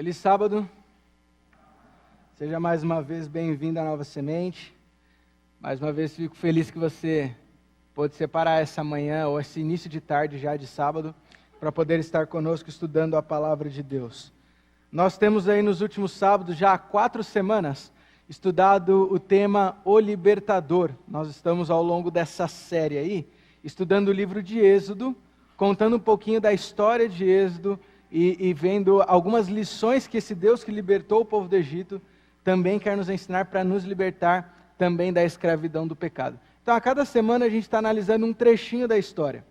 Feliz sábado, seja mais uma vez bem-vindo à Nova Semente. Mais uma vez fico feliz que você pôde separar essa manhã ou esse início de tarde já de sábado para poder estar conosco estudando a Palavra de Deus. Nós temos aí nos últimos sábados, já há 4 semanas, estudado o tema O Libertador. Nós estamos ao longo dessa série aí, estudando o livro de Êxodo, contando um pouquinho da história de Êxodo, e vendo algumas lições que esse Deus que libertou o povo do Egito também quer nos ensinar para nos libertar também da escravidão do pecado. Então, a cada semana a gente está analisando um trechinho da história.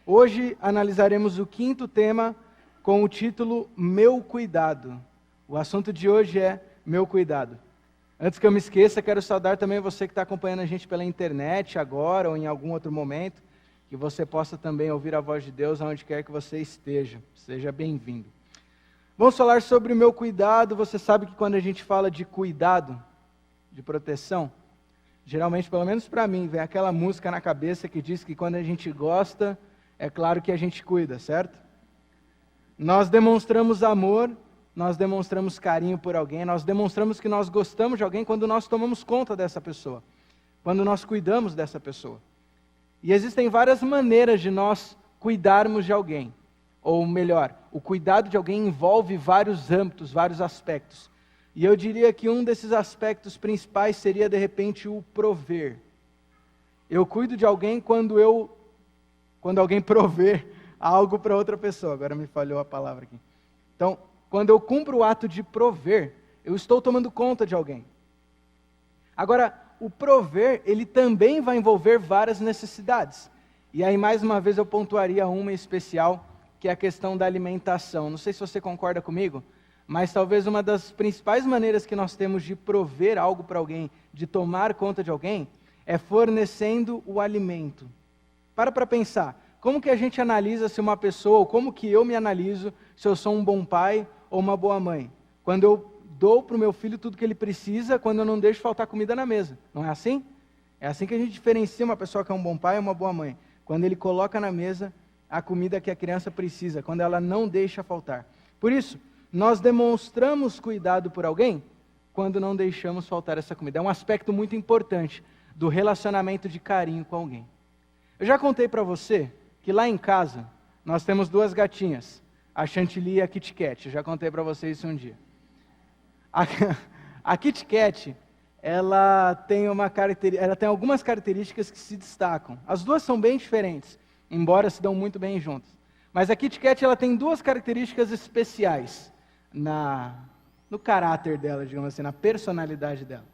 Hoje analisaremos o 5º tema com o título Meu Cuidado. O assunto de hoje é Meu Cuidado. Antes que eu me esqueça, quero saudar também você que está acompanhando a gente pela internet agora ou em algum outro momento, que você possa também ouvir a voz de Deus aonde quer que você esteja. Seja bem-vindo. Vamos falar sobre o meu cuidado. Você sabe que quando a gente fala de cuidado, de proteção, geralmente, pelo menos para mim, vem aquela música na cabeça que diz que quando a gente gosta, é claro que a gente cuida, certo? Nós demonstramos amor, nós demonstramos carinho por alguém, nós demonstramos que nós gostamos de alguém quando nós tomamos conta dessa pessoa, quando nós cuidamos dessa pessoa. E existem várias maneiras de nós cuidarmos de alguém. Ou melhor, o cuidado de alguém envolve vários âmbitos, vários aspectos. E eu diria que um desses aspectos principais seria, de repente, o prover. Eu cuido de alguém quando alguém prover algo para outra pessoa. Agora me falhou a palavra aqui. Então, quando eu cumpro o ato de prover, eu estou tomando conta de alguém. Agora, o prover, ele também vai envolver várias necessidades. E aí, mais uma vez, eu pontuaria uma em especial, que é a questão da alimentação. Não sei se você concorda comigo, mas talvez uma das principais maneiras que nós temos de prover algo para alguém, de tomar conta de alguém, é fornecendo o alimento. Para pensar, como que a gente analisa se uma pessoa, ou como que eu me analiso se eu sou um bom pai ou uma boa mãe? Quando eu dou para o meu filho tudo que ele precisa, quando eu não deixo faltar comida na mesa. Não é assim? É assim que a gente diferencia uma pessoa que é um bom pai ou uma boa mãe. Quando ele coloca na mesa a comida que a criança precisa, quando ela não deixa faltar. Por isso, nós demonstramos cuidado por alguém quando não deixamos faltar essa comida. É um aspecto muito importante do relacionamento de carinho com alguém. Eu já contei para você que lá em casa nós temos 2 gatinhas, a Chantilly e a Kit Kat. Eu já contei para vocês isso um dia. A Kit Kat, ela tem algumas características que se destacam. As 2 são bem diferentes, embora se dão muito bem juntas. Mas a Kit Kat, ela tem 2 características especiais no caráter dela, digamos assim, na personalidade dela.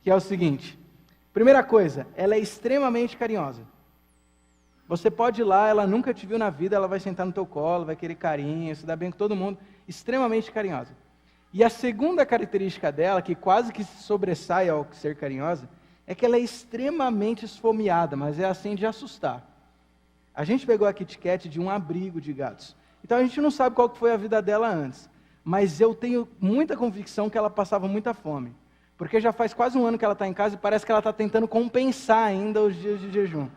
Que é o seguinte: primeira coisa, ela é extremamente carinhosa. Você pode ir lá, ela nunca te viu na vida, ela vai sentar no teu colo, vai querer carinho, se dá bem com todo mundo, extremamente carinhosa. E a segunda característica dela, que quase que se sobressai ao ser carinhosa, é que ela é extremamente esfomeada, mas é assim de assustar. A gente pegou a Kit Kat de um abrigo de gatos. Então a gente não sabe qual que foi a vida dela antes. Mas eu tenho muita convicção que ela passava muita fome. Porque já faz quase um ano que ela está em casa e parece que ela está tentando compensar ainda os dias de jejum.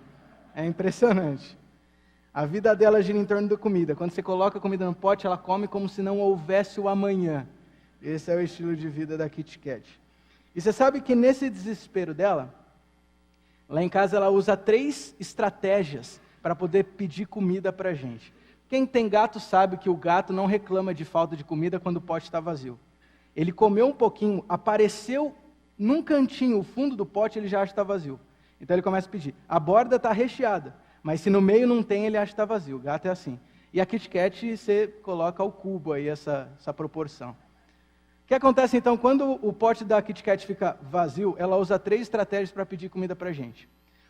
É impressionante. A vida dela gira em torno da comida. Quando você coloca a comida no pote, ela come como se não houvesse o amanhã. Esse é o estilo de vida da Kit Kat. E você sabe que nesse desespero dela, lá em casa ela usa 3 estratégias para poder pedir comida para a gente. Quem tem gato sabe que o gato não reclama de falta de comida quando o pote está vazio. Ele comeu um pouquinho, apareceu num cantinho, o fundo do pote, ele já acha que está vazio. Então ele começa a pedir. A borda está recheada, mas se no meio não tem, ele acha que está vazio. O gato é assim. E a Kit Kat, você coloca ao cubo aí essa proporção. O que acontece então, quando o pote da Kit Kat fica vazio, ela usa 3 estratégias para pedir comida para a gente.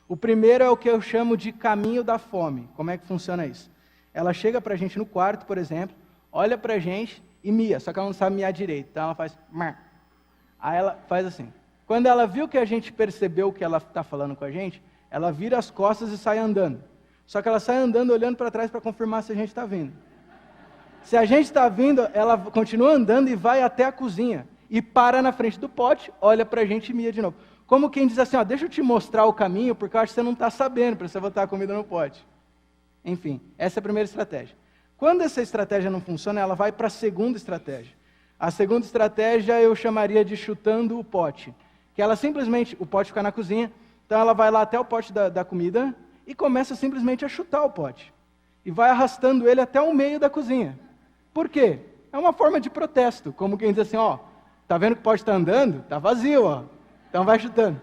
O primeiro é o que eu chamo de caminho da fome. Como é que funciona isso? Ela chega para a gente no quarto, por exemplo, olha para a gente e mia, só que ela não sabe miar direito, então ela faz... Aí ela faz assim. Quando ela viu que a gente percebeu que ela está falando com a gente, ela vira as costas e sai andando. Só que ela sai andando olhando para trás para confirmar se a gente está vindo. Se a gente está vindo, ela continua andando e vai até a cozinha. E para na frente do pote, olha para a gente e mia de novo. Como quem diz assim, deixa eu te mostrar o caminho, porque eu acho que você não está sabendo, para você botar a comida no pote. Enfim, essa é a primeira estratégia. Quando essa estratégia não funciona, ela vai para a segunda estratégia. A segunda estratégia eu chamaria de chutando o pote. Que ela simplesmente, o pote fica na cozinha, então ela vai lá até o pote da comida e começa simplesmente a chutar o pote. E vai arrastando ele até o meio da cozinha. Por quê? É uma forma de protesto, como quem diz assim, ó, tá vendo que o pote está andando? Tá vazio, ó. Então vai chutando.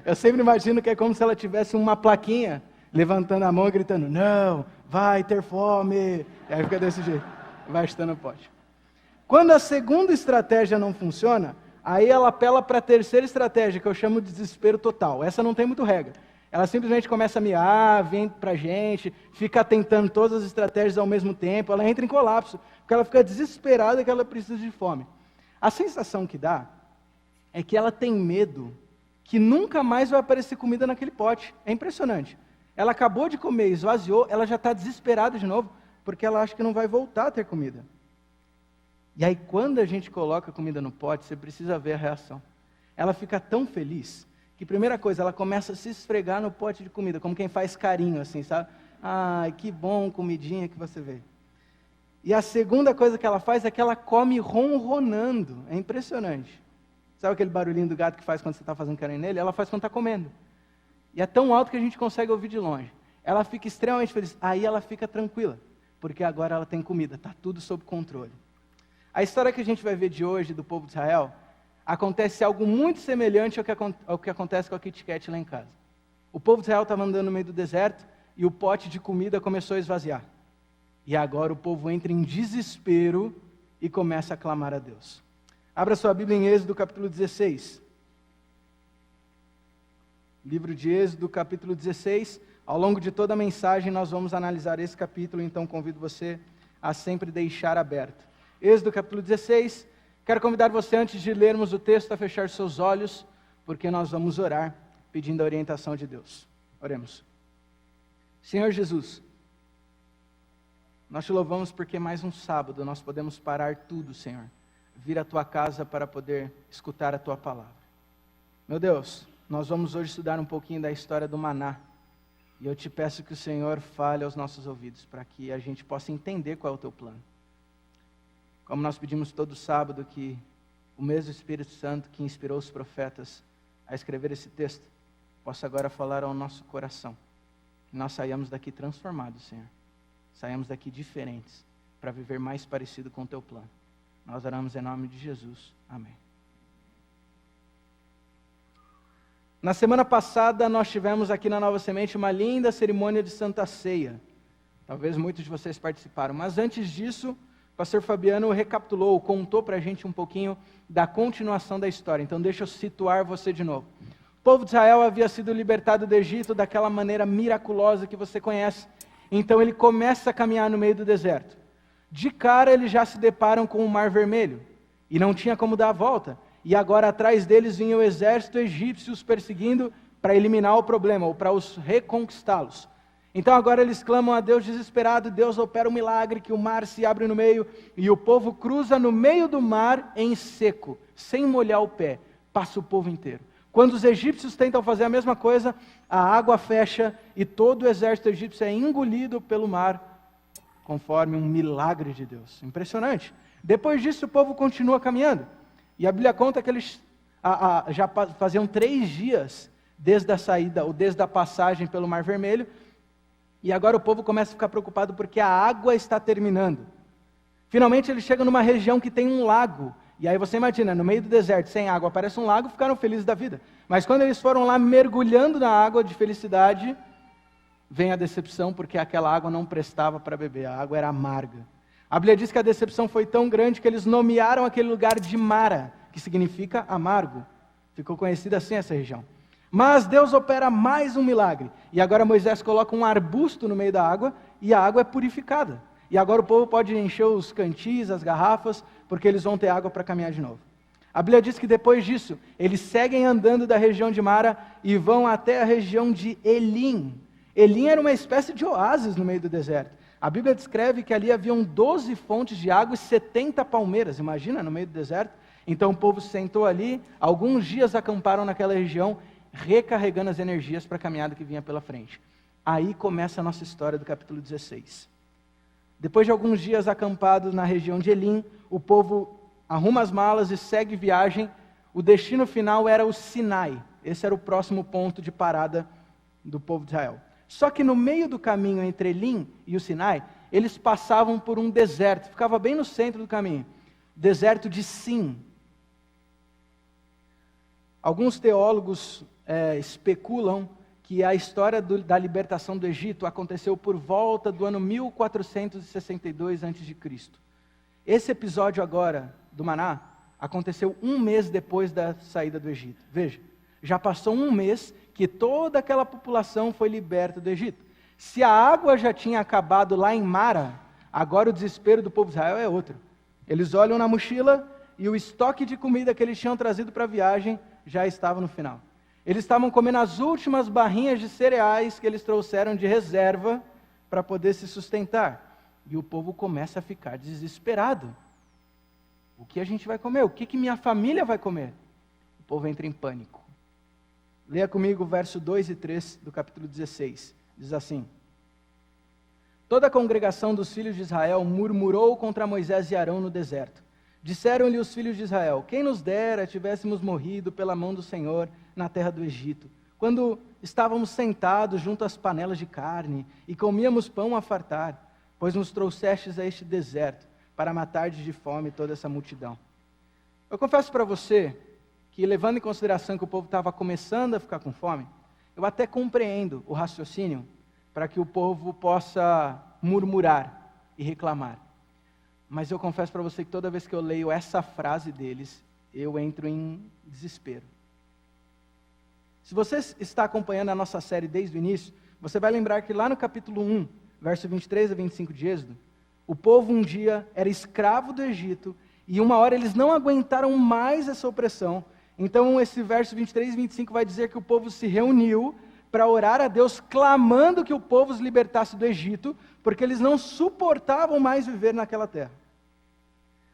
Eu sempre imagino que é como se ela tivesse uma plaquinha, levantando a mão e gritando, não, vai ter fome. E aí fica desse jeito, vai chutando o pote. Quando a segunda estratégia não funciona, aí ela apela para a terceira estratégia, que eu chamo de desespero total. Essa não tem muito regra. Ela simplesmente começa a miar, vem para a gente, fica tentando todas as estratégias ao mesmo tempo, ela entra em colapso, porque ela fica desesperada que ela precisa de fome. A sensação que dá é que ela tem medo que nunca mais vai aparecer comida naquele pote. É impressionante. Ela acabou de comer, esvaziou, ela já está desesperada de novo, porque ela acha que não vai voltar a ter comida. E aí, quando a gente coloca a comida no pote, você precisa ver a reação. Ela fica tão feliz que, primeira coisa, ela começa a se esfregar no pote de comida, como quem faz carinho, assim, sabe? Ai, que bom, comidinha que você veio. E a segunda coisa que ela faz é que ela come ronronando. É impressionante. Sabe aquele barulhinho do gato que faz quando você está fazendo carinho nele? Ela faz quando está comendo. E é tão alto que a gente consegue ouvir de longe. Ela fica extremamente feliz. Aí ela fica tranquila, porque agora ela tem comida, está tudo sob controle. A história que a gente vai ver de hoje, do povo de Israel, acontece algo muito semelhante ao que acontece com a Kit Kat lá em casa. O povo de Israel estava andando no meio do deserto e o pote de comida começou a esvaziar. E agora o povo entra em desespero e começa a clamar a Deus. Abra sua Bíblia em Êxodo, capítulo 16. Livro de Êxodo, capítulo 16. Ao longo de toda a mensagem nós vamos analisar esse capítulo, então convido você a sempre deixar aberto. Êxodo, capítulo 16. Quero convidar você, antes de lermos o texto, a fechar seus olhos, porque nós vamos orar, pedindo a orientação de Deus. Oremos. Senhor Jesus, nós te louvamos porque mais um sábado nós podemos parar tudo, Senhor, vir à tua casa para poder escutar a tua palavra. Meu Deus, nós vamos hoje estudar um pouquinho da história do maná, e eu te peço que o Senhor fale aos nossos ouvidos, para que a gente possa entender qual é o teu plano. Como nós pedimos todo sábado que o mesmo Espírito Santo que inspirou os profetas a escrever esse texto, possa agora falar ao nosso coração. Que nós saiamos daqui transformados, Senhor. Saiamos daqui diferentes, para viver mais parecido com o teu plano. Nós oramos em nome de Jesus. Amém. Na semana passada nós tivemos aqui na Nova Semente uma linda cerimônia de Santa Ceia. Talvez muitos de vocês participaram, mas antes disso, o pastor Fabiano recapitulou, contou para a gente um pouquinho da continuação da história. Então deixa eu situar você de novo. O povo de Israel havia sido libertado do Egito daquela maneira miraculosa que você conhece. Então ele começa a caminhar no meio do deserto. De cara eles já se deparam com o Mar Vermelho, e não tinha como dar a volta. E agora atrás deles vinha o exército egípcio os perseguindo para eliminar o problema, ou para os reconquistá-los. Então agora eles clamam a Deus desesperado, Deus opera um milagre, que o mar se abre no meio, e o povo cruza no meio do mar em seco, sem molhar o pé, passa o povo inteiro. Quando os egípcios tentam fazer a mesma coisa, a água fecha e todo o exército egípcio é engolido pelo mar, conforme um milagre de Deus. Impressionante. Depois disso o povo continua caminhando, e a Bíblia conta que eles já faziam 3 dias desde a saída, ou desde a passagem pelo Mar Vermelho, e agora o povo começa a ficar preocupado porque a água está terminando. Finalmente eles chegam numa região que tem um lago. E aí você imagina, no meio do deserto, sem água, aparece um lago, ficaram felizes da vida. Mas quando eles foram lá mergulhando na água de felicidade, vem a decepção, porque aquela água não prestava para beber, a água era amarga. A Bíblia diz que a decepção foi tão grande que eles nomearam aquele lugar de Mara, que significa amargo. Ficou conhecida assim essa região. Mas Deus opera mais um milagre. E agora Moisés coloca um arbusto no meio da água e a água é purificada. E agora o povo pode encher os cantis, as garrafas, porque eles vão ter água para caminhar de novo. A Bíblia diz que depois disso, eles seguem andando da região de Mara e vão até a região de Elim. Elim era uma espécie de oásis no meio do deserto. A Bíblia descreve que ali haviam 12 fontes de água e 70 palmeiras. Imagina, no meio do deserto. Então o povo se sentou ali, alguns dias acamparam naquela região, recarregando as energias para a caminhada que vinha pela frente. Aí começa a nossa história do capítulo 16. Depois de alguns dias acampados na região de Elim, o povo arruma as malas e segue viagem. O destino final era o Sinai. Esse era o próximo ponto de parada do povo de Israel. Só que no meio do caminho entre Elim e o Sinai, eles passavam por um deserto, ficava bem no centro do caminho, deserto de Sim. Alguns teólogos especulam que a história da libertação do Egito aconteceu por volta do ano 1462 a.C. Esse episódio agora, do Maná, aconteceu 1 mês depois da saída do Egito. Veja, já passou 1 mês que toda aquela população foi liberta do Egito. Se a água já tinha acabado lá em Mara, agora o desespero do povo de Israel é outro. Eles olham na mochila e o estoque de comida que eles tinham trazido para a viagem já estava no final. Eles estavam comendo as últimas barrinhas de cereais que eles trouxeram de reserva para poder se sustentar. E o povo começa a ficar desesperado. O que a gente vai comer? O que minha família vai comer? O povo entra em pânico. Leia comigo o verso 2 e 3 do capítulo 16. Diz assim: Toda a congregação dos filhos de Israel murmurou contra Moisés e Arão no deserto. Disseram-lhe os filhos de Israel: Quem nos dera tivéssemos morrido pela mão do Senhor na terra do Egito, quando estávamos sentados junto às panelas de carne e comíamos pão a fartar, pois nos trouxestes a este deserto para matar de fome toda essa multidão. Eu confesso para você que, levando em consideração que o povo estava começando a ficar com fome, eu até compreendo o raciocínio para que o povo possa murmurar e reclamar. Mas eu confesso para você que toda vez que eu leio essa frase deles, eu entro em desespero. Se você está acompanhando a nossa série desde o início, você vai lembrar que lá no capítulo 1, verso 23 a 25 de Êxodo, o povo um dia era escravo do Egito, e uma hora eles não aguentaram mais essa opressão. Então esse verso 23 e 25 vai dizer que o povo se reuniu para orar a Deus, clamando que o povo os libertasse do Egito, porque eles não suportavam mais viver naquela terra.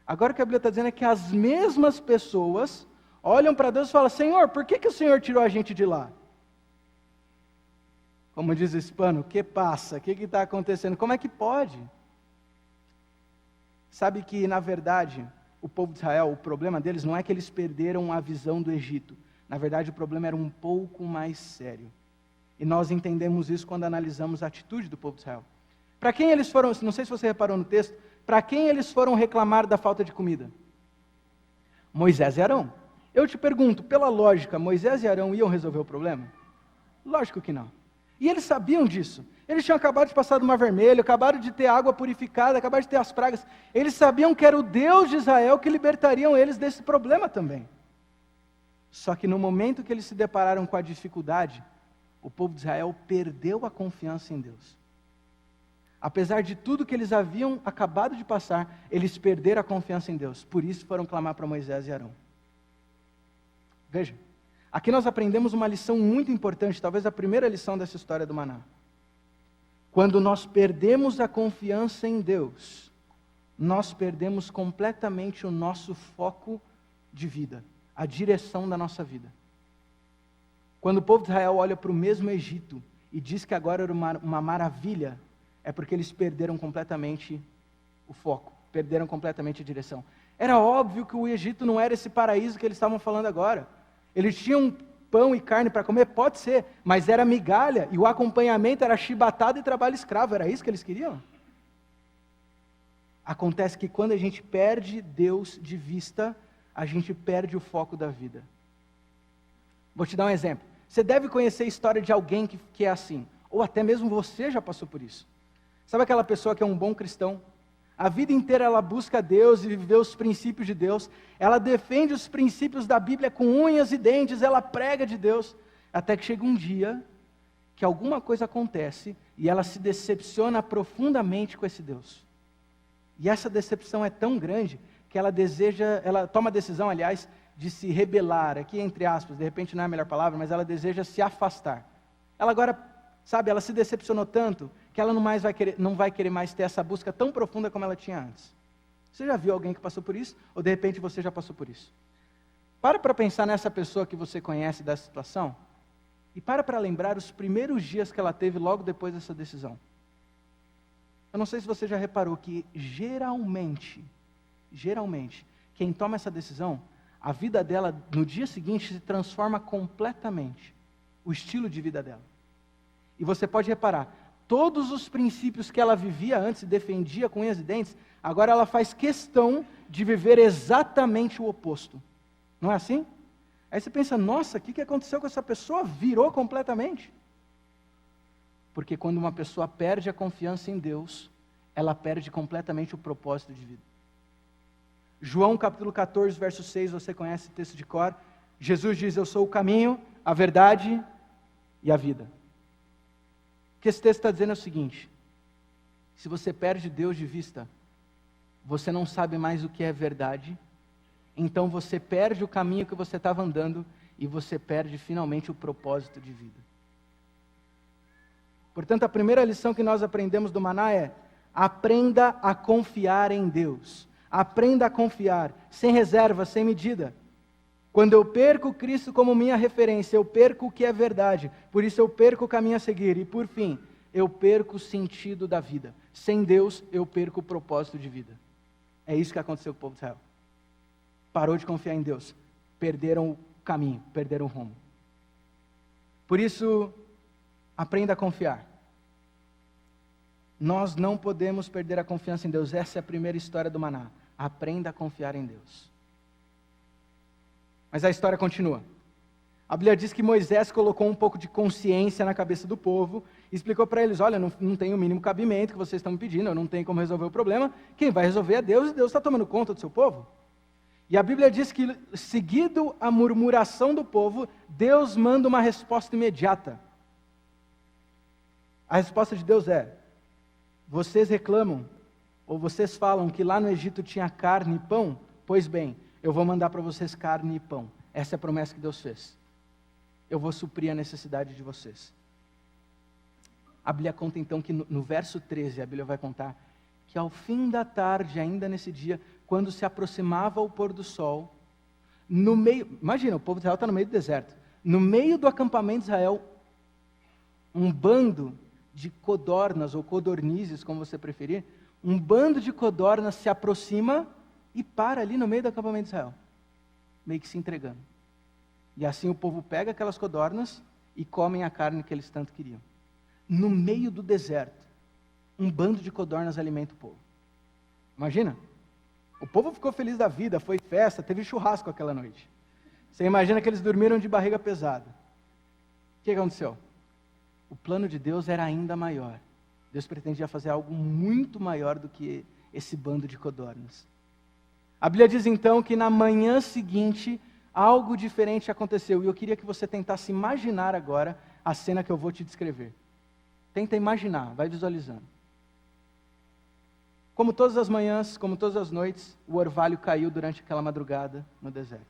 Agora o que a Bíblia está dizendo é que as mesmas pessoas olham para Deus e falam: Senhor, por que o Senhor tirou a gente de lá? Como diz o hispano, o que passa? O que está acontecendo? Como é que pode? Sabe que, na verdade, o povo de Israel, o problema deles não é que eles perderam a visão do Egito. Na verdade, o problema era um pouco mais sério. E nós entendemos isso quando analisamos a atitude do povo de Israel. Para quem eles foram, não sei se você reparou no texto, para quem eles foram reclamar da falta de comida? Moisés e Arão. Eu te pergunto, pela lógica, Moisés e Arão iam resolver o problema? Lógico que não. E eles sabiam disso. Eles tinham acabado de passar do Mar Vermelho, acabaram de ter água purificada, acabaram de ter as pragas. Eles sabiam que era o Deus de Israel que libertariam eles desse problema também. Só que no momento que eles se depararam com a dificuldade, o povo de Israel perdeu a confiança em Deus. Apesar de tudo que eles haviam acabado de passar, eles perderam a confiança em Deus. Por isso foram clamar para Moisés e Arão. Veja, aqui nós aprendemos uma lição muito importante, talvez a primeira lição dessa história do maná. Quando nós perdemos a confiança em Deus, nós perdemos completamente o nosso foco de vida, a direção da nossa vida. Quando o povo de Israel olha para o mesmo Egito e diz que agora era uma maravilha, é porque eles perderam completamente o foco, perderam completamente a direção. Era óbvio que o Egito não era esse paraíso que eles estavam falando agora. Eles tinham pão e carne para comer, pode ser, mas era migalha, e o acompanhamento era chibatada e trabalho escravo, era isso que eles queriam? Acontece que quando a gente perde Deus de vista, a gente perde o foco da vida. Vou te dar um exemplo. Você deve conhecer a história de alguém que é assim, ou até mesmo você já passou por isso. Sabe aquela pessoa que é um bom cristão? A vida inteira ela busca Deus e vive os princípios de Deus. Ela defende os princípios da Bíblia com unhas e dentes, ela prega de Deus. Até que chega um dia que alguma coisa acontece e ela se decepciona profundamente com esse Deus. E essa decepção é tão grande que ela toma a decisão, aliás, de se rebelar, aqui entre aspas, de repente não é a melhor palavra, mas ela deseja se afastar. Ela agora, ela se decepcionou tanto que ela não vai querer mais ter essa busca tão profunda como ela tinha antes. Você já viu alguém que passou por isso? Ou de repente você já passou por isso? Para pensar nessa pessoa que você conhece dessa situação, e para lembrar os primeiros dias que ela teve logo depois dessa decisão. Eu não sei se você já reparou que geralmente, quem toma essa decisão, a vida dela no dia seguinte se transforma completamente, o estilo de vida dela. E você pode reparar, todos os princípios que ela vivia antes e defendia com unhas e dentes, agora ela faz questão de viver exatamente o oposto. Não é assim? Aí você pensa, nossa, o que aconteceu com essa pessoa? Virou completamente. Porque quando uma pessoa perde a confiança em Deus, ela perde completamente o propósito de vida. João capítulo 14, verso 6, você conhece o texto de cor. Jesus diz, eu sou o caminho, a verdade e a vida. O que esse texto está dizendo é o seguinte, se você perde Deus de vista, você não sabe mais o que é verdade, então você perde o caminho que você estava andando e você perde finalmente o propósito de vida. Portanto, a primeira lição que nós aprendemos do maná é: aprenda a confiar em Deus. Aprenda a confiar, sem reserva, sem medida. Quando eu perco Cristo como minha referência, eu perco o que é verdade. Por isso eu perco o caminho a seguir. E por fim, eu perco o sentido da vida. Sem Deus, eu perco o propósito de vida. É isso que aconteceu com o povo de Israel. Parou de confiar em Deus. Perderam o caminho, perderam o rumo. Por isso, aprenda a confiar. Nós não podemos perder a confiança em Deus. Essa é a primeira história do maná. Aprenda a confiar em Deus. Mas a história continua. A Bíblia diz que Moisés colocou um pouco de consciência na cabeça do povo e explicou para eles, olha, não tem o mínimo cabimento que vocês estão me pedindo, eu não tenho como resolver o problema, quem vai resolver é Deus, e Deus está tomando conta do seu povo. E a Bíblia diz que, seguido a murmuração do povo, Deus manda uma resposta imediata. A resposta de Deus é: vocês reclamam, ou vocês falam que lá no Egito tinha carne e pão? Pois bem, eu vou mandar para vocês carne e pão. Essa é a promessa que Deus fez. Eu vou suprir a necessidade de vocês. A Bíblia conta então que no verso 13, a Bíblia vai contar que ao fim da tarde, ainda nesse dia, quando se aproximava o pôr do sol, no meio, imagina, o povo de Israel está no meio do deserto, no meio do acampamento de Israel, um bando de codornas, ou codornizes, como você preferir, um bando de codornas se aproxima e para ali no meio do acampamento de Israel, meio que se entregando. E assim o povo pega aquelas codornas e comem a carne que eles tanto queriam. No meio do deserto, um bando de codornas alimenta o povo. Imagina? O povo ficou feliz da vida, foi festa, teve churrasco aquela noite. Você imagina que eles dormiram de barriga pesada. O que aconteceu? O plano de Deus era ainda maior. Deus pretendia fazer algo muito maior do que esse bando de codornas. A Bíblia diz então que na manhã seguinte, algo diferente aconteceu. E eu queria que você tentasse imaginar agora a cena que eu vou te descrever. Tenta imaginar, vai visualizando. Como todas as manhãs, como todas as noites, o orvalho caiu durante aquela madrugada no deserto.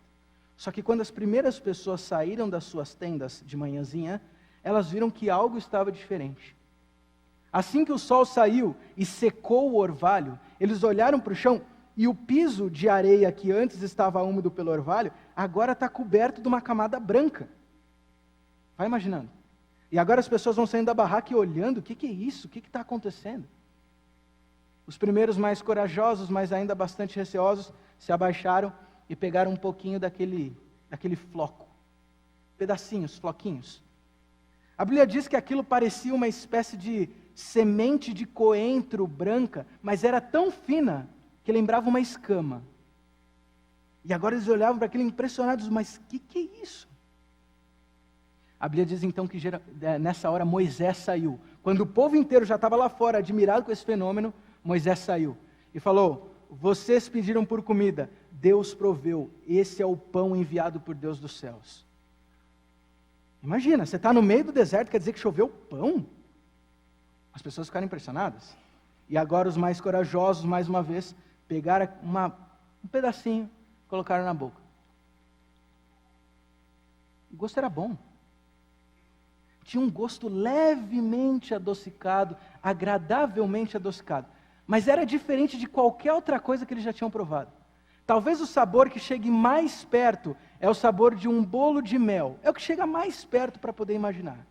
Só que quando as primeiras pessoas saíram das suas tendas de manhãzinha, elas viram que algo estava diferente. Assim que o sol saiu e secou o orvalho, eles olharam para o chão e o piso de areia que antes estava úmido pelo orvalho, agora está coberto de uma camada branca. Vai imaginando. E agora as pessoas vão saindo da barraca e olhando, o que é isso? O que está acontecendo? Os primeiros mais corajosos, mas ainda bastante receosos, se abaixaram e pegaram um pouquinho daquele floco. Pedacinhos, floquinhos. A Bíblia diz que aquilo parecia uma espécie de semente de coentro branca, mas era tão fina que lembrava uma escama. E agora eles olhavam para aquilo impressionados, mas o que é isso? A Bíblia diz então que nessa hora Moisés saiu. Quando o povo inteiro já estava lá fora, admirado com esse fenômeno, Moisés saiu e falou: vocês pediram por comida, Deus proveu, esse é o pão enviado por Deus dos céus. Imagina, você está no meio do deserto, quer dizer que choveu pão? As pessoas ficaram impressionadas. E agora os mais corajosos, mais uma vez, pegaram um pedacinho, colocaram na boca. O gosto era bom. Tinha um gosto levemente adocicado, agradavelmente adocicado. Mas era diferente de qualquer outra coisa que eles já tinham provado. Talvez o sabor que chegue mais perto é o sabor de um bolo de mel. É o que chega mais perto para poder imaginar.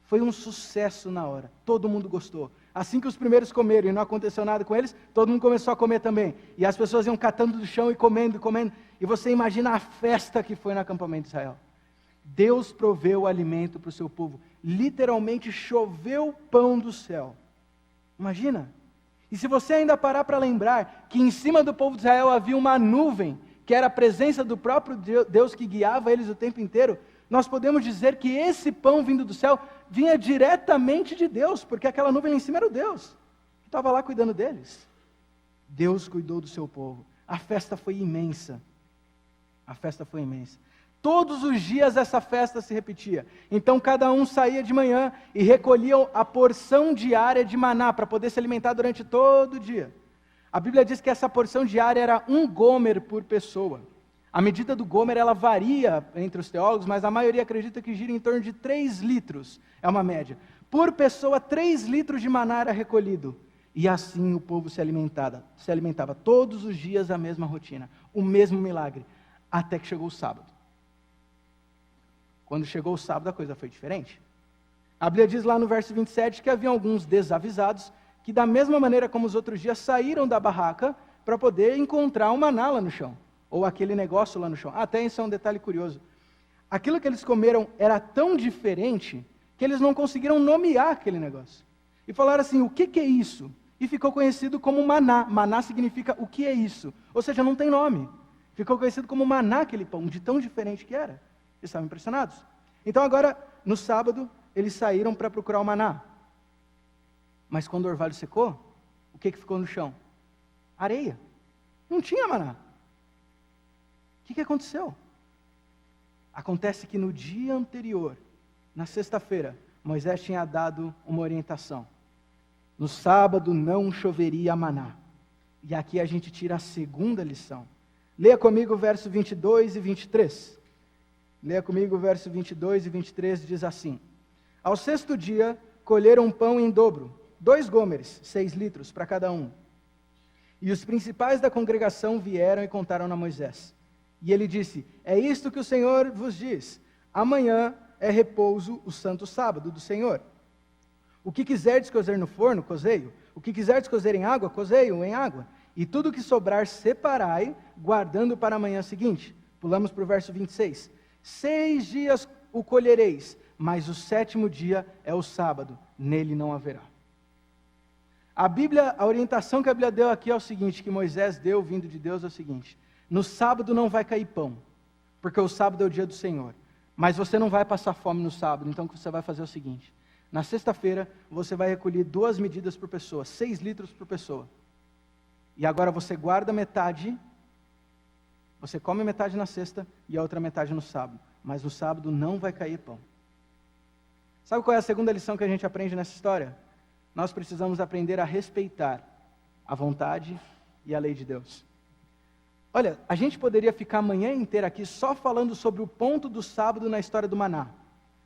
Foi um sucesso na hora. Todo mundo gostou. Assim que os primeiros comeram e não aconteceu nada com eles, todo mundo começou a comer também. E as pessoas iam catando do chão e comendo. E você imagina a festa que foi no acampamento de Israel. Deus proveu o alimento para o seu povo. Literalmente choveu pão do céu. Imagina. E se você ainda parar para lembrar que em cima do povo de Israel havia uma nuvem, que era a presença do próprio Deus que guiava eles o tempo inteiro, nós podemos dizer que esse pão vindo do céu vinha diretamente de Deus, porque aquela nuvem lá em cima era o Deus, que estava lá cuidando deles. Deus cuidou do seu povo. A festa foi imensa. A festa foi imensa. Todos os dias essa festa se repetia. Então cada um saía de manhã e recolhia a porção diária de maná para poder se alimentar durante todo o dia. A Bíblia diz que essa porção diária era 1 gomer por pessoa. A medida do gomer ela varia entre os teólogos, mas a maioria acredita que gira em torno de 3 litros. É uma média. Por pessoa, 3 litros de maná era recolhido. E assim o povo se alimentava todos os dias a mesma rotina, o mesmo milagre, até que chegou o sábado. Quando chegou o sábado, a coisa foi diferente. A Bíblia diz lá no verso 27 que havia alguns desavisados que, da mesma maneira como os outros dias, saíram da barraca para poder encontrar um maná lá no chão, ou aquele negócio lá no chão. Até isso é um detalhe curioso. Aquilo que eles comeram era tão diferente que eles não conseguiram nomear aquele negócio. E falaram assim, o que é isso? E ficou conhecido como maná. Maná significa o que é isso? Ou seja, não tem nome. Ficou conhecido como maná aquele pão, de tão diferente que era. Eles estavam impressionados. Então agora, no sábado, eles saíram para procurar o maná. Mas quando o orvalho secou, o que ficou no chão? Areia. Não tinha maná. O que aconteceu? Acontece que no dia anterior, na sexta-feira, Moisés tinha dado uma orientação. No sábado não choveria maná. E aqui a gente tira a segunda lição. Leia comigo o verso 22 e 23. Leia comigo o verso 22 e 23, diz assim. Ao 6º dia, colheram pão em dobro, 2 gômeres, 6 litros para cada um. E os principais da congregação vieram e contaram a Moisés. E ele disse, é isto que o Senhor vos diz, amanhã é repouso o santo sábado do Senhor. O que quiserdes cozer no forno, cozei-o. O que quiserdes cozer em água, cozei-o em água. E tudo que sobrar, separai, guardando para a manhã seguinte. Pulamos para o verso 26. 6 dias o colhereis, mas o 7º dia é o sábado, nele não haverá. A orientação que a Bíblia deu aqui é o seguinte, que Moisés deu, vindo de Deus, é o seguinte. No sábado não vai cair pão, porque o sábado é o dia do Senhor. Mas você não vai passar fome no sábado, então o que você vai fazer é o seguinte. Na sexta-feira, você vai recolher 2 medidas por pessoa, 6 litros por pessoa. E agora você guarda metade, você come metade na sexta e a outra metade no sábado. Mas no sábado não vai cair pão. Sabe qual é a segunda lição que a gente aprende nessa história? Nós precisamos aprender a respeitar a vontade e a lei de Deus. Olha, a gente poderia ficar a manhã inteira aqui só falando sobre o ponto do sábado na história do maná.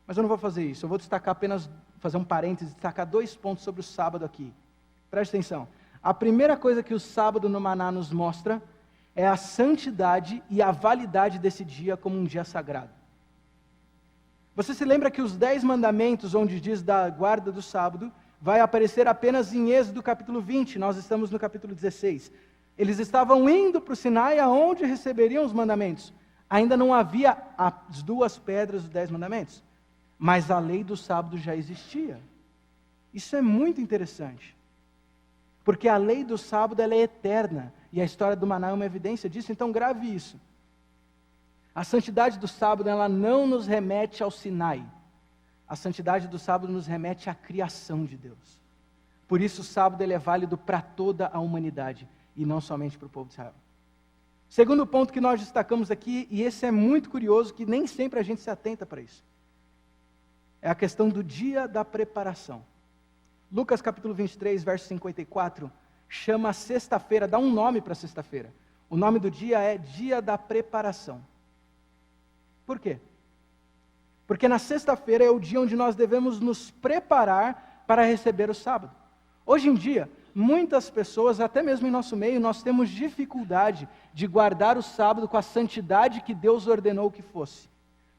Mas eu não vou fazer isso, eu vou destacar apenas, fazer um parênteses, destacar 2 pontos sobre o sábado aqui. Preste atenção. A primeira coisa que o sábado no maná nos mostra é a santidade e a validade desse dia como um dia sagrado. Você se lembra que os 10 mandamentos, onde diz da guarda do sábado, vai aparecer apenas em Êxodo capítulo 20, nós estamos no capítulo 16. Eles estavam indo para o Sinai, aonde receberiam os mandamentos. Ainda não havia as 2 pedras dos 10 mandamentos, mas a lei do sábado já existia. Isso é muito interessante, porque a lei do sábado ela é eterna, e a história do maná é uma evidência disso, então grave isso. A santidade do sábado ela não nos remete ao Sinai. A santidade do sábado nos remete à criação de Deus. Por isso o sábado ele é válido para toda a humanidade, e não somente para o povo de Israel. Segundo ponto que nós destacamos aqui, e esse é muito curioso, que nem sempre a gente se atenta para isso, é a questão do dia da preparação. Lucas capítulo 23, verso 54, chama a sexta-feira, dá um nome para a sexta-feira. O nome do dia é dia da preparação. Por quê? Porque na sexta-feira é o dia onde nós devemos nos preparar para receber o sábado. Hoje em dia, muitas pessoas, até mesmo em nosso meio, nós temos dificuldade de guardar o sábado com a santidade que Deus ordenou que fosse.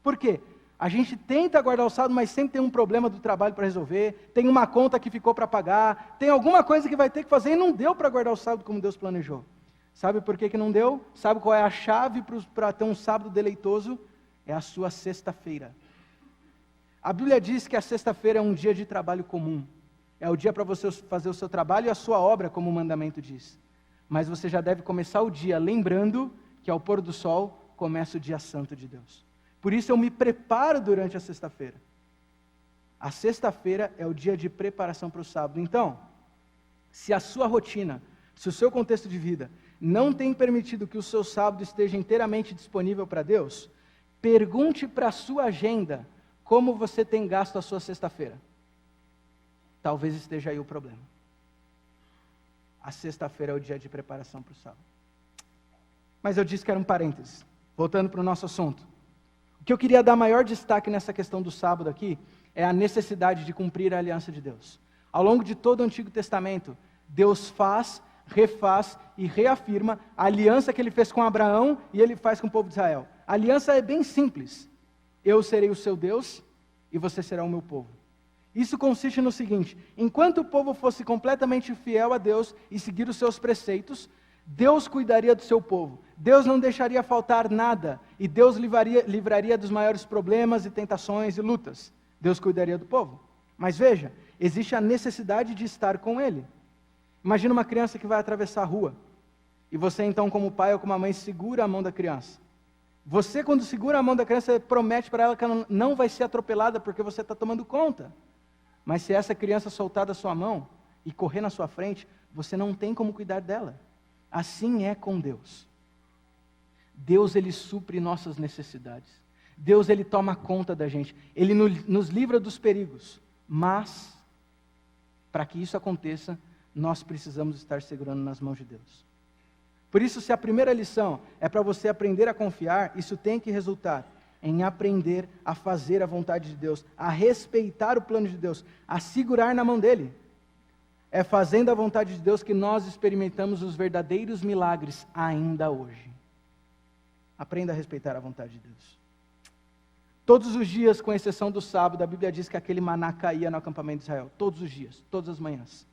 Por quê? A gente tenta guardar o sábado, mas sempre tem um problema do trabalho para resolver, tem uma conta que ficou para pagar, tem alguma coisa que vai ter que fazer e não deu para guardar o sábado como Deus planejou. Sabe por que não deu? Sabe qual é a chave para ter um sábado deleitoso? É a sua sexta-feira. A Bíblia diz que a sexta-feira é um dia de trabalho comum. É o dia para você fazer o seu trabalho e a sua obra, como o mandamento diz. Mas você já deve começar o dia lembrando que ao pôr do sol começa o dia santo de Deus. Por isso eu me preparo durante a sexta-feira. A sexta-feira é o dia de preparação para o sábado. Então, se a sua rotina, se o seu contexto de vida não tem permitido que o seu sábado esteja inteiramente disponível para Deus, pergunte para a sua agenda como você tem gasto a sua sexta-feira. Talvez esteja aí o problema. A sexta-feira é o dia de preparação para o sábado. Mas eu disse que era um parênteses. Voltando para o nosso assunto. O que eu queria dar maior destaque nessa questão do sábado aqui é a necessidade de cumprir a aliança de Deus. Ao longo de todo o Antigo Testamento, Deus faz, refaz e reafirma a aliança que Ele fez com Abraão e Ele faz com o povo de Israel. A aliança é bem simples. Eu serei o seu Deus e você será o meu povo. Isso consiste no seguinte: enquanto o povo fosse completamente fiel a Deus e seguir os seus preceitos, Deus cuidaria do seu povo. Deus não deixaria faltar nada. E Deus livraria dos maiores problemas e tentações e lutas. Deus cuidaria do povo. Mas veja, existe a necessidade de estar com Ele. Imagina uma criança que vai atravessar a rua. E você então, como pai ou como mãe, segura a mão da criança. Você, quando segura a mão da criança, promete para ela que ela não vai ser atropelada porque você está tomando conta. Mas se essa criança soltar da sua mão e correr na sua frente, você não tem como cuidar dela. Assim é com Deus. Deus, Ele supre nossas necessidades. Deus, Ele toma conta da gente. Ele nos livra dos perigos. Mas, para que isso aconteça, nós precisamos estar segurando nas mãos de Deus. Por isso, se a primeira lição é para você aprender a confiar, isso tem que resultar em aprender a fazer a vontade de Deus, a respeitar o plano de Deus, a segurar na mão dEle. É fazendo a vontade de Deus que nós experimentamos os verdadeiros milagres ainda hoje. Aprenda a respeitar a vontade de Deus. Todos os dias, com exceção do sábado, a Bíblia diz que aquele maná caía no acampamento de Israel. Todos os dias, todas as manhãs.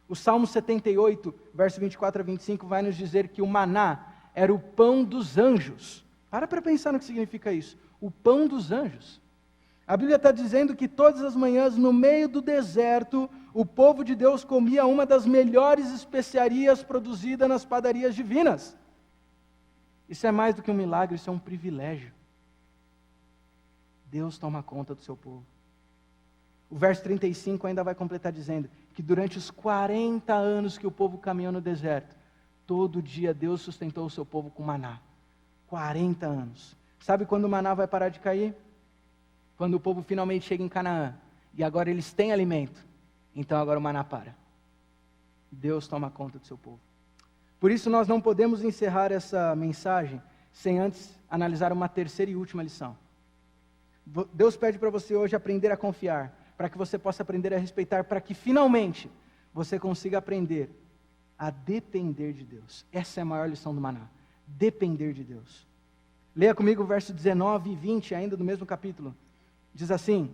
O Salmo 78, verso 24 a 25, vai nos dizer que o maná era o pão dos anjos. Para pensar no que significa isso. O pão dos anjos. A Bíblia está dizendo que todas as manhãs, no meio do deserto, o povo de Deus comia uma das melhores especiarias produzidas nas padarias divinas. Isso é mais do que um milagre, isso é um privilégio. Deus toma conta do seu povo. O verso 35 ainda vai completar dizendo que durante os 40 anos que o povo caminhou no deserto, todo dia Deus sustentou o seu povo com maná. 40 anos. Sabe quando o maná vai parar de cair? Quando o povo finalmente chega em Canaã. E agora eles têm alimento. Então agora o maná para. Deus toma conta do seu povo. Por isso nós não podemos encerrar essa mensagem sem antes analisar uma terceira e última lição. Deus pede para você hoje aprender a confiar, para que você possa aprender a respeitar, para que finalmente você consiga aprender a depender de Deus. Essa é a maior lição do maná. Depender de Deus. Leia comigo o verso 19 e 20, ainda do mesmo capítulo. Diz assim: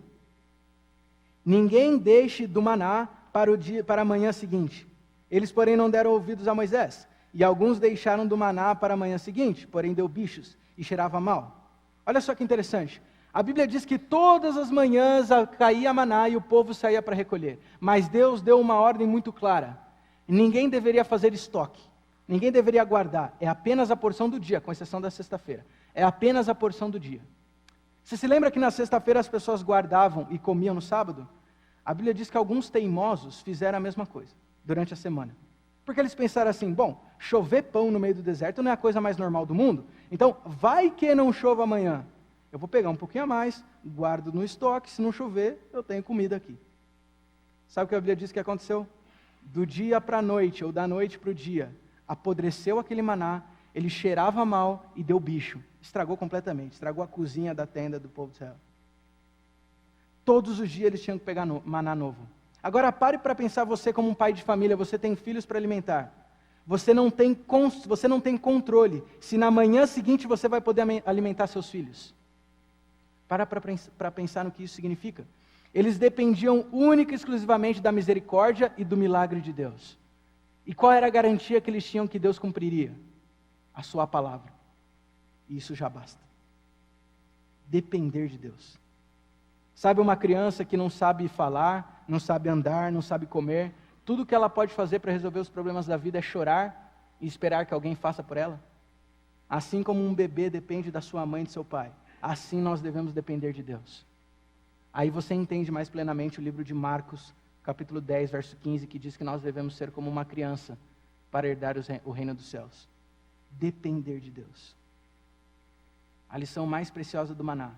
ninguém deixe do maná para a manhã seguinte. Eles, porém, não deram ouvidos a Moisés. E alguns deixaram do maná para a manhã seguinte, porém deu bichos e cheirava mal. Olha só que interessante. A Bíblia diz que todas as manhãs caía maná e o povo saía para recolher. Mas Deus deu uma ordem muito clara. Ninguém deveria fazer estoque. Ninguém deveria guardar. É apenas a porção do dia, com exceção da sexta-feira. É apenas a porção do dia. Você se lembra que na sexta-feira as pessoas guardavam e comiam no sábado? A Bíblia diz que alguns teimosos fizeram a mesma coisa durante a semana. Porque eles pensaram assim: bom, chover pão no meio do deserto não é a coisa mais normal do mundo. Então, vai que não chova amanhã. Eu vou pegar um pouquinho a mais, guardo no estoque, se não chover, eu tenho comida aqui. Sabe o que a Bíblia diz que aconteceu? Do dia para a noite, ou da noite para o dia, apodreceu aquele maná, ele cheirava mal e deu bicho. Estragou completamente, estragou a cozinha da tenda do povo de Israel. Todos os dias eles tinham que pegar maná novo. Agora pare para pensar, você como um pai de família, você tem filhos para alimentar. Você não tem controle se na manhã seguinte você vai poder alimentar seus filhos. Para pensar no que isso significa. Eles dependiam única e exclusivamente da misericórdia e do milagre de Deus. E qual era a garantia que eles tinham que Deus cumpriria? A sua palavra. E isso já basta. Depender de Deus. Sabe uma criança que não sabe falar, não sabe andar, não sabe comer, tudo que ela pode fazer para resolver os problemas da vida é chorar e esperar que alguém faça por ela? Assim como um bebê depende da sua mãe e do seu pai, assim nós devemos depender de Deus. Aí você entende mais plenamente o livro de Marcos, capítulo 10, verso 15, que diz que nós devemos ser como uma criança para herdar o reino dos céus. Depender de Deus. A lição mais preciosa do maná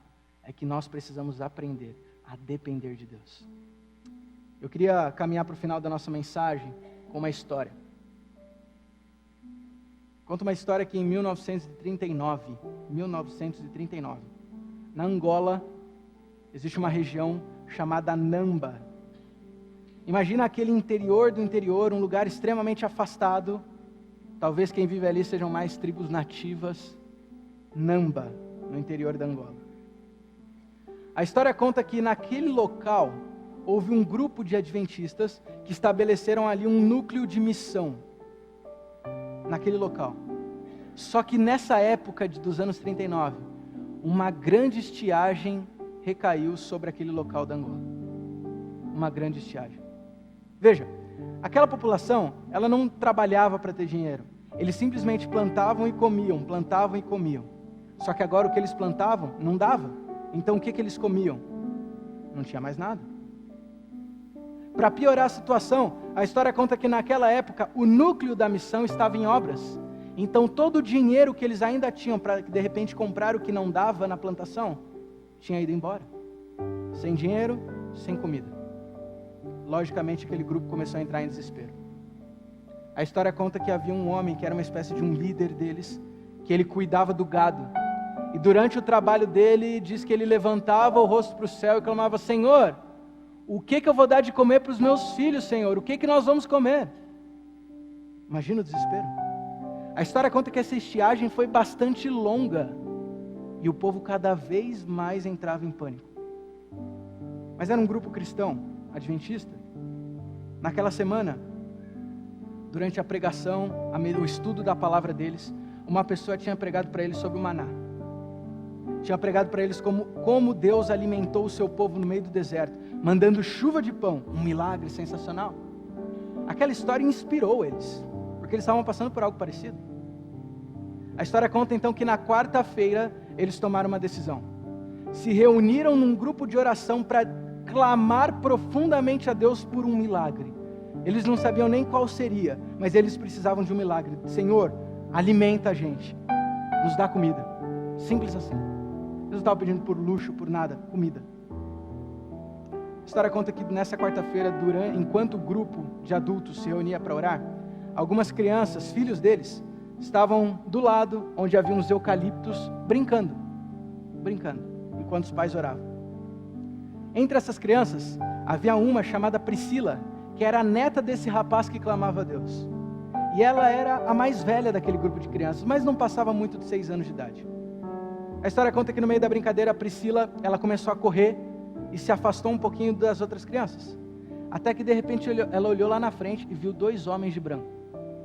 é que nós precisamos aprender a depender de Deus. Eu queria caminhar para o final da nossa mensagem com uma história. Conta uma história que em 1939, na Angola, existe uma região chamada Namba. Imagina aquele interior do interior, um lugar extremamente afastado. Talvez quem vive ali sejam mais tribos nativas. Namba, no interior da Angola. A história conta que naquele local houve um grupo de adventistas que estabeleceram ali um núcleo de missão. Naquele local. Só que nessa época dos anos 39, uma grande estiagem recaiu sobre aquele local da Angola. Uma grande estiagem. Veja, aquela população, ela não trabalhava para ter dinheiro. Eles simplesmente plantavam e comiam. Só que agora o que eles plantavam não dava. Então o que eles comiam? Não tinha mais nada. Para piorar a situação, a história conta que naquela época o núcleo da missão estava em obras. Então todo o dinheiro que eles ainda tinham para de repente comprar o que não dava na plantação, tinha ido embora. Sem dinheiro, sem comida. Logicamente aquele grupo começou a entrar em desespero. A história conta que havia um homem que era uma espécie de um líder deles, que ele cuidava do gado. E durante o trabalho dele, diz que ele levantava o rosto para o céu e clamava: Senhor, o que eu vou dar de comer para os meus filhos, Senhor? O que nós vamos comer? Imagina o desespero. A história conta que essa estiagem foi bastante longa e o povo cada vez mais entrava em pânico. Mas era um grupo cristão, adventista. Naquela semana, durante a pregação, o estudo da palavra deles, uma pessoa tinha pregado para eles sobre o maná. Tinha pregado para eles como Deus alimentou o seu povo no meio do deserto, mandando chuva de pão, um milagre sensacional. Aquela história inspirou eles, porque eles estavam passando por algo parecido. A história conta então que na quarta-feira eles tomaram uma decisão. Se reuniram num grupo de oração para clamar profundamente a Deus por um milagre. Eles não sabiam nem qual seria, mas eles precisavam de um milagre. Senhor, alimenta a gente, nos dá comida. Simples assim. Eles não estavam pedindo por luxo, por nada, comida. A história conta que nessa quarta-feira, enquanto o grupo de adultos se reunia para orar, algumas crianças, filhos deles, estavam do lado onde havia uns eucaliptos, brincando, enquanto os pais oravam. Entre essas crianças, havia uma chamada Priscila, que era a neta desse rapaz que clamava a Deus. E ela era a mais velha daquele grupo de crianças, mas não passava muito de 6 anos de idade. A história conta que no meio da brincadeira, a Priscila, ela começou a correr e se afastou um pouquinho das outras crianças. Até que de repente ela olhou lá na frente e viu 2 homens de branco,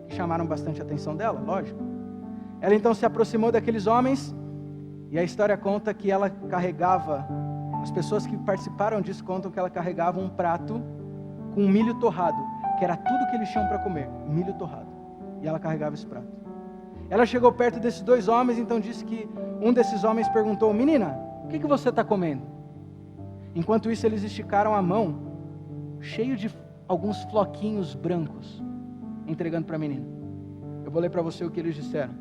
que chamaram bastante a atenção dela, lógico. Ela então se aproximou daqueles homens e a história conta que ela carregava, as pessoas que participaram disso contam que ela carregava um prato com milho torrado, que era tudo que eles tinham para comer, milho torrado. E ela carregava esse prato. Ela chegou perto desses 2 homens, então disse que um desses homens perguntou: menina, o que você está comendo? Enquanto isso eles esticaram a mão, cheio de alguns floquinhos brancos, entregando para a menina. Eu vou ler para você o que eles disseram.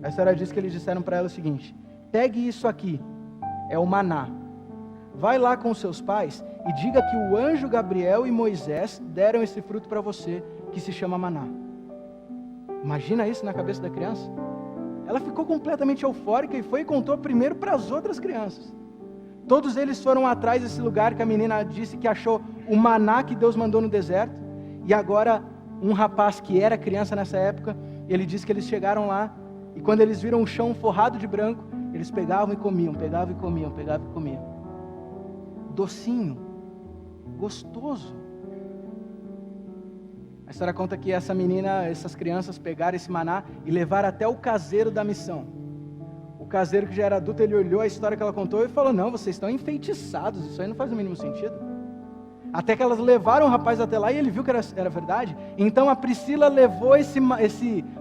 A história diz que eles disseram para ela o seguinte: pegue isso aqui, é o maná. Vai lá com seus pais e diga que o anjo Gabriel e Moisés deram esse fruto para você, que se chama maná. Imagina isso na cabeça da criança. Ela ficou completamente eufórica e foi e contou primeiro para as outras crianças. Todos eles foram atrás desse lugar que a menina disse que achou o maná que Deus mandou no deserto. E agora um rapaz que era criança nessa época, ele disse que eles chegaram lá e quando eles viram o chão forrado de branco, Eles pegavam e comiam, pegavam e comiam, pegavam e comiam. Docinho, gostoso. A história conta que essa menina, essas crianças pegaram esse maná e levaram até o caseiro da missão. O caseiro, que já era adulto, ele olhou a história que ela contou e falou: não, vocês estão enfeitiçados, isso aí não faz o mínimo sentido. Até que elas levaram o rapaz até lá e ele viu que era verdade. Então a Priscila levou esse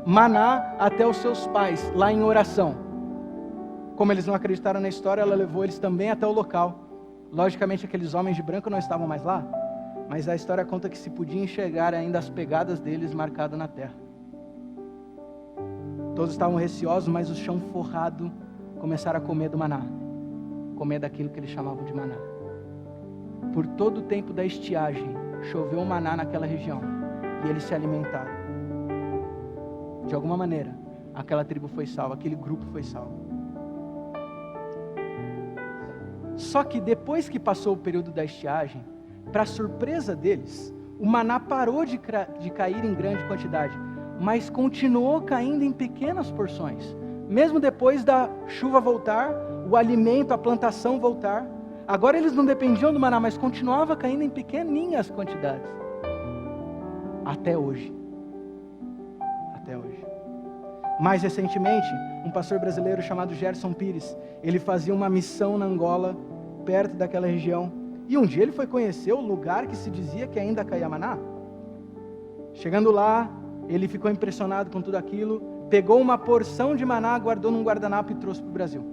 maná até os seus pais, lá em oração. Como eles não acreditaram na história, ela levou eles também até o local. Logicamente aqueles homens de branco não estavam mais lá, mas a história conta que se podia enxergar ainda as pegadas deles marcadas na terra. Todos estavam receosos, mas o chão forrado começaram a comer do maná, comer daquilo que eles chamavam de maná. Por todo o tempo da estiagem, choveu um maná naquela região, e eles se alimentaram. De alguma maneira, aquela tribo foi salva, aquele grupo foi salvo. Só que depois que passou o período da estiagem, para surpresa deles, o maná parou de cair em grande quantidade, mas continuou caindo em pequenas porções. Mesmo depois da chuva voltar, o alimento, a plantação voltar, agora eles não dependiam do maná, mas continuava caindo em pequeninhas quantidades. Até hoje. Até hoje. Mais recentemente, um pastor brasileiro chamado Gerson Pires, ele fazia uma missão na Angola, perto daquela região, e um dia ele foi conhecer o lugar que se dizia que ainda caía maná. Chegando lá, ele ficou impressionado com tudo aquilo, pegou uma porção de maná, guardou num guardanapo e trouxe para o Brasil.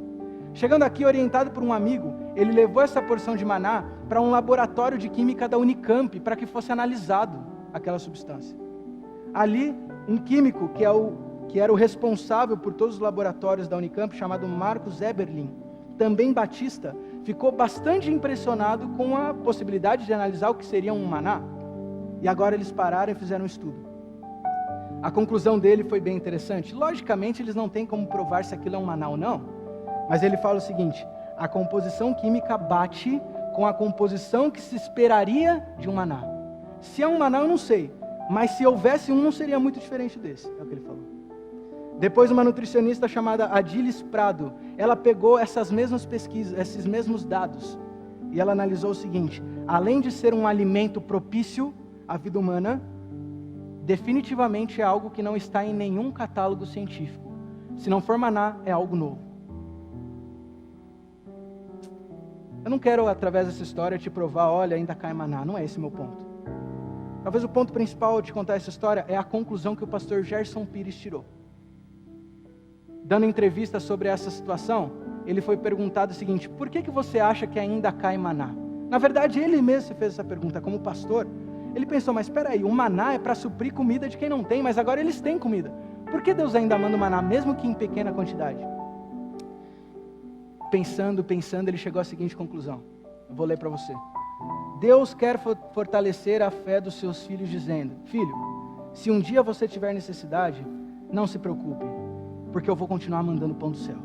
Chegando aqui, orientado por um amigo, ele levou essa porção de maná para um laboratório de química da Unicamp, para que fosse analisado aquela substância. Ali, um químico que era o responsável por todos os laboratórios da Unicamp, chamado Marcos Eberlin, também batista, ficou bastante impressionado com a possibilidade de analisar o que seria um maná. E agora eles pararam e fizeram um estudo. A conclusão dele foi bem interessante. Logicamente, eles não têm como provar se aquilo é um maná ou não, mas ele fala o seguinte: a composição química bate com a composição que se esperaria de um maná. Se é um maná, eu não sei, mas se houvesse um, não seria muito diferente desse, é o que ele falou. Depois, uma nutricionista chamada Adilis Prado, ela pegou essas mesmas pesquisas, esses mesmos dados, e ela analisou o seguinte: além de ser um alimento propício à vida humana, definitivamente é algo que não está em nenhum catálogo científico. Se não for maná, é algo novo. Eu não quero, através dessa história, te provar, olha, ainda cai maná, não é esse o meu ponto. Talvez o ponto principal de contar essa história é a conclusão que o pastor Gerson Pires tirou. Dando entrevista sobre essa situação, ele foi perguntado o seguinte: por que você acha que ainda cai maná? Na verdade, ele mesmo se fez essa pergunta como pastor. Ele pensou: mas espera aí, o maná é para suprir comida de quem não tem, mas agora eles têm comida. Por que Deus ainda manda o maná, mesmo que em pequena quantidade? Pensando, ele chegou à seguinte conclusão. Eu vou ler para você. Deus quer fortalecer a fé dos seus filhos, dizendo: filho, se um dia você tiver necessidade, não se preocupe, porque eu vou continuar mandando pão do céu.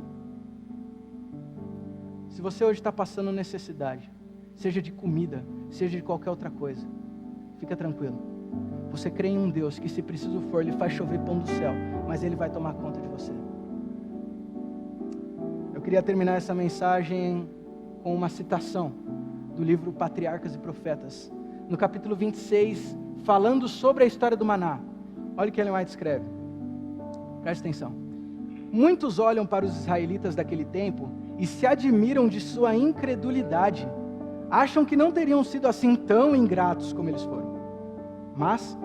Se você hoje está passando necessidade, seja de comida, seja de qualquer outra coisa, fica tranquilo. Você crê em um Deus que, se preciso for, Ele faz chover pão do céu, mas Ele vai tomar conta de você. Eu queria terminar essa mensagem com uma citação do livro Patriarcas e Profetas, no capítulo 26, falando sobre a história do maná. Olha o que Ellen White escreve. Preste atenção. Muitos olham para os israelitas daquele tempo e se admiram de sua incredulidade. Acham que não teriam sido assim tão ingratos como eles foram. Mas,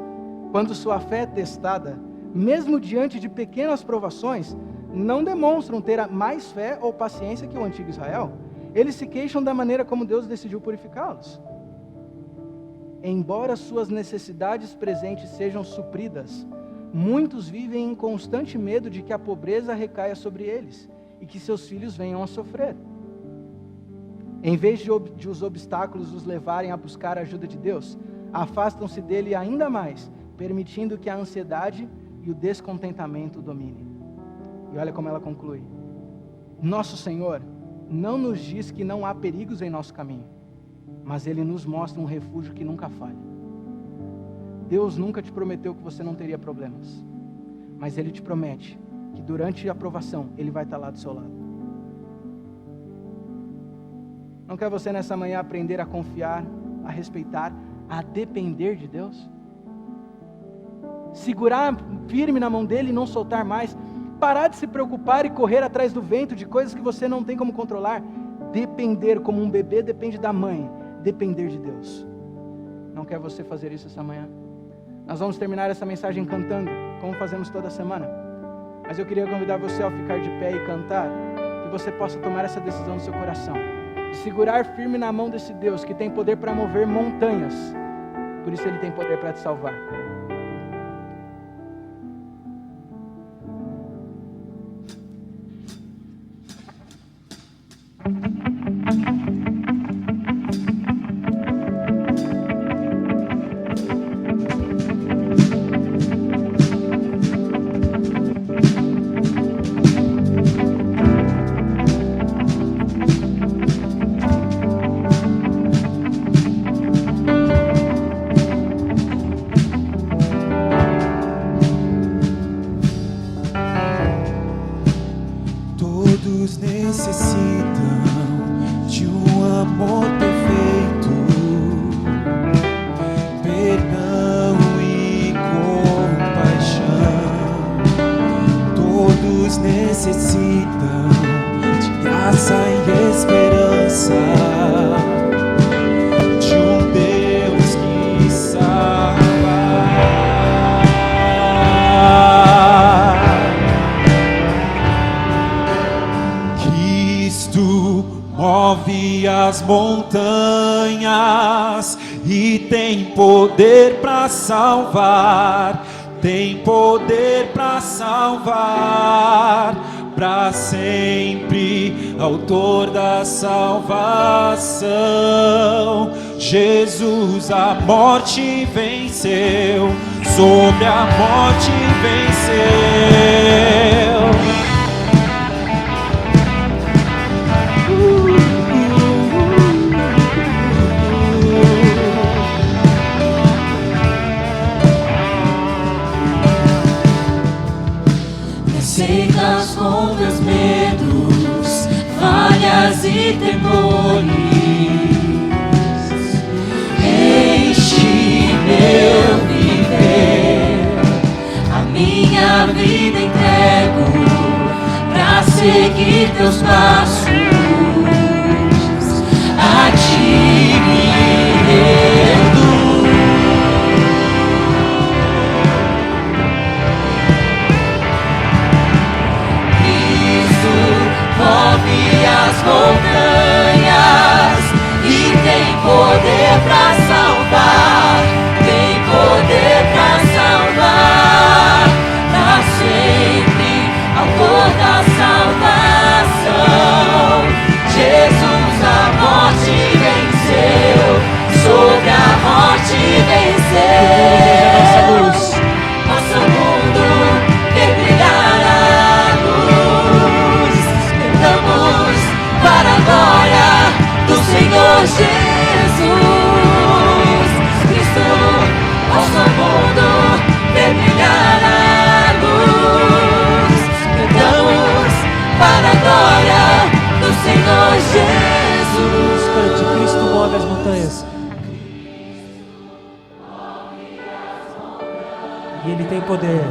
quando sua fé é testada, mesmo diante de pequenas provações, não demonstram ter mais fé ou paciência que o antigo Israel. Eles se queixam da maneira como Deus decidiu purificá-los. Embora suas necessidades presentes sejam supridas, muitos vivem em constante medo de que a pobreza recaia sobre eles e que seus filhos venham a sofrer. Em vez de os obstáculos os levarem a buscar a ajuda de Deus, afastam-se dele ainda mais, permitindo que a ansiedade e o descontentamento o dominem. E olha como ela conclui. Nosso Senhor não nos diz que não há perigos em nosso caminho, mas Ele nos mostra um refúgio que nunca falha. Deus nunca te prometeu que você não teria problemas, mas Ele te promete que durante a provação Ele vai estar lá do seu lado. Não quer você nessa manhã aprender a confiar, a respeitar, a depender de Deus? Segurar firme na mão dele e não soltar mais. Parar de se preocupar e correr atrás do vento de coisas que você não tem como controlar. Depender como um bebê depende da mãe. Depender de Deus. Não quer você fazer isso essa manhã? Nós vamos terminar essa mensagem cantando, como fazemos toda semana. Mas eu queria convidar você ao ficar de pé e cantar, que você possa tomar essa decisão no seu coração. De segurar firme na mão desse Deus que tem poder para mover montanhas. Por isso Ele tem poder para te salvar. Todos necessitam de um amor perfeito, perdão e compaixão. Todos necessitam de graça e esperança, de um Deus que salva. Move as montanhas e tem poder para salvar, tem poder para salvar, para sempre, autor da salvação. Jesus a morte venceu, sobre a morte venceu. Aceitas com meus medos, falhas e temores. Enche meu viver, a minha vida entrego pra seguir teus passos. A ti me rendo. Move as montanhas e tem poder pra salvar, tem poder pra salvar, pra sempre, autor da salvação. Jesus a morte venceu, sobre a morte venceu. Nosso mundo vê brilhar a luz. Cantamos para a glória do Senhor Jesus. Cristo, nosso mundo vê brilhar a luz. Cantamos para a glória do Senhor Jesus. Cante, Cristo move as montanhas. E Ele tem poder.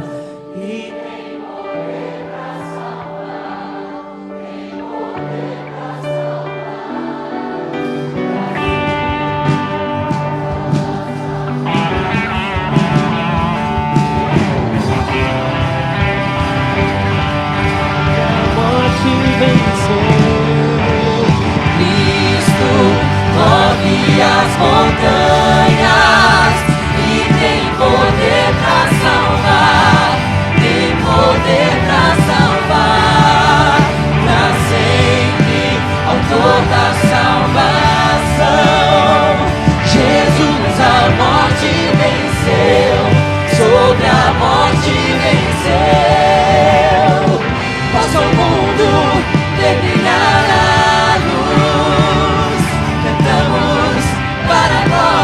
As montanhas e tem poder pra salvar, tem poder pra salvar, pra sempre, autor da salvação. Jesus a morte venceu, sobre a morte venceu. Posso ao mundo ver brilhar a luz. Cantamos para nós.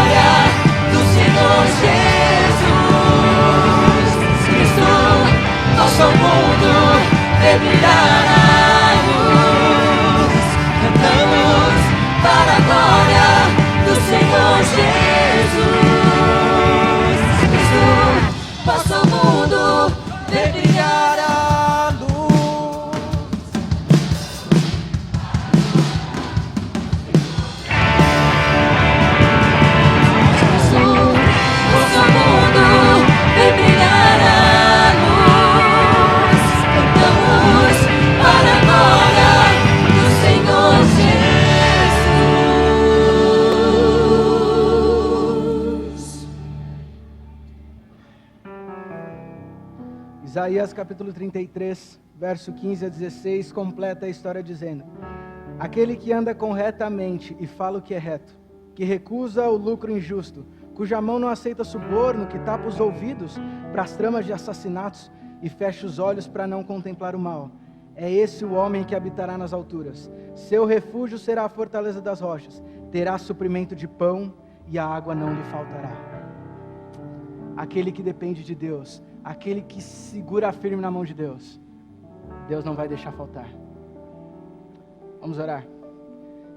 Isaías capítulo 33, verso 15 a 16, completa a história dizendo: aquele que anda corretamente e fala o que é reto, que recusa o lucro injusto, cuja mão não aceita suborno, que tapa os ouvidos para as tramas de assassinatos e fecha os olhos para não contemplar o mal. É esse o homem que habitará nas alturas. Seu refúgio será a fortaleza das rochas. Terá suprimento de pão e a água não lhe faltará. Aquele que depende de Deus, aquele que segura firme na mão de Deus, Deus não vai deixar faltar. Vamos orar.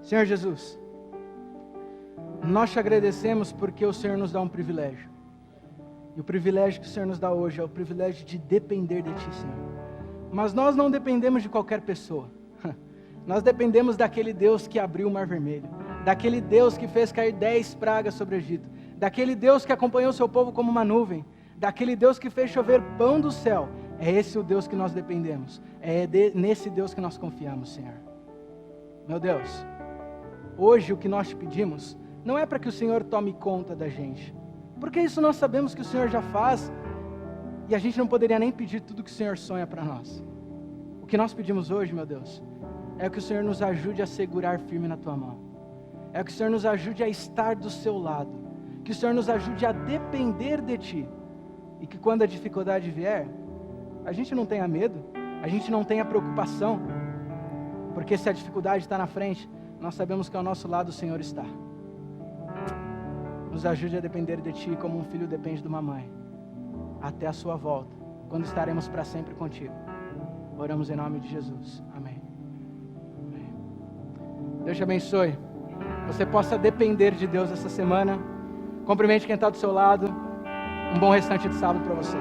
Senhor Jesus, nós te agradecemos porque o Senhor nos dá um privilégio. E o privilégio que o Senhor nos dá hoje é o privilégio de depender de Ti, Senhor. Mas nós não dependemos de qualquer pessoa. Nós dependemos daquele Deus que abriu o Mar Vermelho, daquele Deus que fez cair 10 pragas sobre o Egito, daquele Deus que acompanhou o seu povo como uma nuvem, daquele Deus que fez chover pão do céu. É esse o Deus que nós dependemos. Nesse Deus que nós confiamos, Senhor. Meu Deus, hoje o que nós te pedimos não é para que o Senhor tome conta da gente, porque isso nós sabemos que o Senhor já faz, e a gente não poderia nem pedir tudo que o Senhor sonha para nós. O que nós pedimos hoje, meu Deus, é que o Senhor nos ajude a segurar firme na Tua mão. É que o Senhor nos ajude a estar do Seu lado. Que o Senhor nos ajude a depender de Ti. E que quando a dificuldade vier, a gente não tenha medo, a gente não tenha preocupação. Porque se a dificuldade está na frente, nós sabemos que ao nosso lado o Senhor está. Nos ajude a depender de Ti como um filho depende de uma mãe. Até a sua volta, quando estaremos para sempre contigo. Oramos em nome de Jesus. Amém. Amém. Deus te abençoe. Você possa depender de Deus essa semana. Cumprimente quem está do seu lado. Um bom restante de sábado para você.